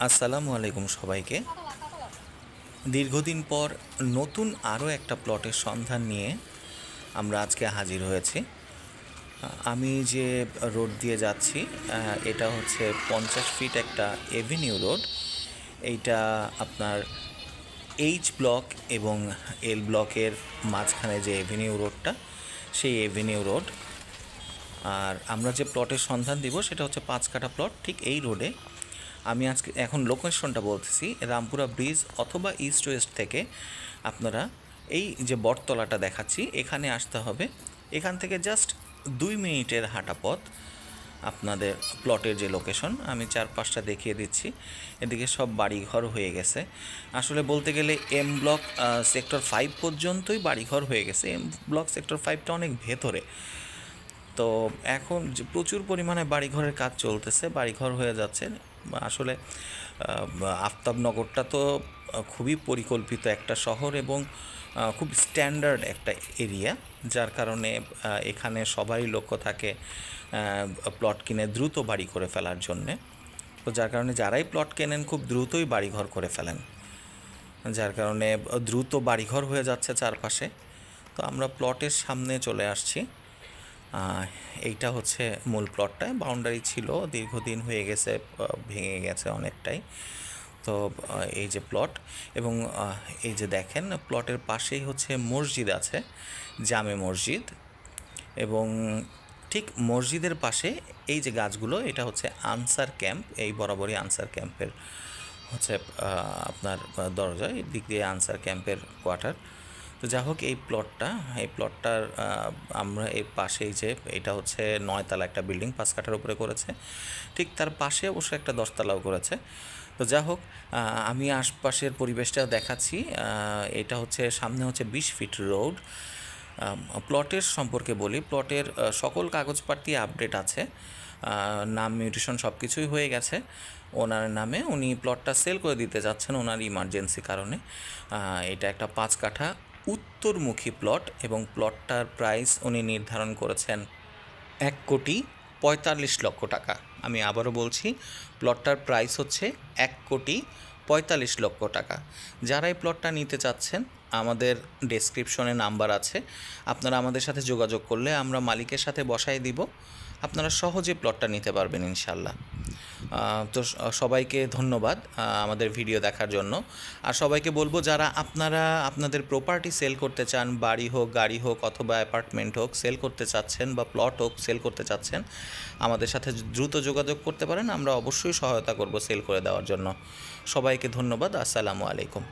আসসালামু আলাইকুম সবাইকে। দীর্ঘদিন পর নতুন আরও একটা প্লটের সন্ধান নিয়ে আমরা আজকে হাজির হয়েছি। আমি যে রোড দিয়ে যাচ্ছি এটা হচ্ছে 50 ফিট একটা এভিনিউ রোড। এইটা আপনার এইচ ব্লক এবং এল ব্লকের মাঝখানে যে এভিনিউ রোডটা, সেই এভিনিউ রোড। আর আমরা যে প্লটের সন্ধান দিব সেটা হচ্ছে 5 কাঠা প্লট, ঠিক এই রোডে। আমি আজকে এখন লোকেশনটা বলতেছি, রামপুরা ব্রিজ অথবা ইস্ট ওয়েস্ট থেকে আপনারা এই যে বটতলাটা দেখাচ্ছি এখানে আসতে হবে। এখান থেকে জাস্ট 2 মিনিটের হাঁটা পথ আপনাদের প্লটের যে লোকেশন। আমি চারপাশটা দেখিয়ে দিচ্ছি। এদিকে সব বাড়িঘর হয়ে গেছে। আসলে বলতে গেলে এম ব্লক সেক্টর 5 পর্যন্তই বাড়িঘর হয়ে গেছে। এম ব্লক সেক্টর 5টা অনেক ভেতরে। তো এখন যে প্রচুর পরিমাণে বাড়িঘরের কাজ চলতেছে, বাড়িঘর হয়ে যাচ্ছে। আসলে আফতাবনগরটা তো খুবই পরিকল্পিত একটা শহর এবং খুব স্ট্যান্ডার্ড একটা এরিয়া, যার কারণে এখানে সবাই লক্ষ্য থাকে প্লট কিনে দ্রুত বাড়ি করে ফেলার জন্যে। তো যার কারণে যারাই প্লট কেনেন খুব দ্রুতই বাড়িঘর করে ফেলেন, যার কারণে দ্রুত বাড়িঘর হয়ে যাচ্ছে চারপাশে। তো আমরা প্লটের সামনে চলে আসছি। এইটা হচ্ছে মূল প্লটটা। বাউন্ডারি ছিল, দীর্ঘদিন হয়ে গেছে, ভেঙে গেছে অনেকটাই। তো এই যে প্লট, এবং এই যে দেখেন প্লটের পাশেই হচ্ছে মসজিদ আছে, জামে মসজিদ। এবং ঠিক মসজিদের পাশে এই যে গাছগুলো, এটা হচ্ছে আনসার ক্যাম্প। এই বরাবরই আনসার ক্যাম্পের হচ্ছে আপনার দরজা, এই দিক দিয়ে আনসার ক্যাম্পের কোয়ার্টার। তো যা হোক, এই প্লটটার আমরা এই পাশেই যে এটা হচ্ছে 9 তলা একটা বিল্ডিং, 5 কাঠার উপরে করেছে। ঠিক তার পাশে অবশ্য একটা 10 তলাও করেছে। তো যা হোক, আমি আশপাশের পরিবেশটা দেখাচ্ছি। এটা হচ্ছে সামনে হচ্ছে 20 ফিট রোড। প্লটের সম্পর্কে বলি, প্লটের সকল কাগজপাতি আপডেট আছে। নাম মিউটেশন সব কিছুই হয়ে গেছে ওনার নামে। উনি প্লটটা সেল করে দিতে যাচ্ছেন ওনার ইমার্জেন্সি কারণে। এটা একটা 5 কাঠা উত্তরমুখী প্লট, এবং প্লটটার প্রাইস উনি নির্ধারণ করেছেন 1,45,00,000 টাকা। আমি আবারও বলছি, প্লটটার প্রাইস হচ্ছে 1,45,00,000 টাকা। যারা এই প্লটটা নিতে চাচ্ছেন, আমাদের ডেসক্রিপশনে নাম্বার আছে, আপনারা আমাদের সাথে যোগাযোগ করলে আমরা মালিকের সাথে বসাই দিব। আপনারা সহজে প্লটটা নিতে পারবেন ইনশাল্লাহ। তো সবাইকে ধন্যবাদ আমাদের ভিডিও দেখার জন্য। আর সবাইকে বলবো, যারা আপনারা আপনাদের প্রপার্টি সেল করতে চান, বাড়ি হোক, গাড়ি হোক, অথবা অ্যাপার্টমেন্ট হোক সেল করতে চাচ্ছেন, বা প্লট হোক সেল করতে চাচ্ছেন, আমাদের সাথে দ্রুত যোগাযোগ করতে পারেন। আমরা অবশ্যই সহায়তা করব সেল করে দেওয়ার জন্য। সবাইকে ধন্যবাদ। আসসালামু আলাইকুম।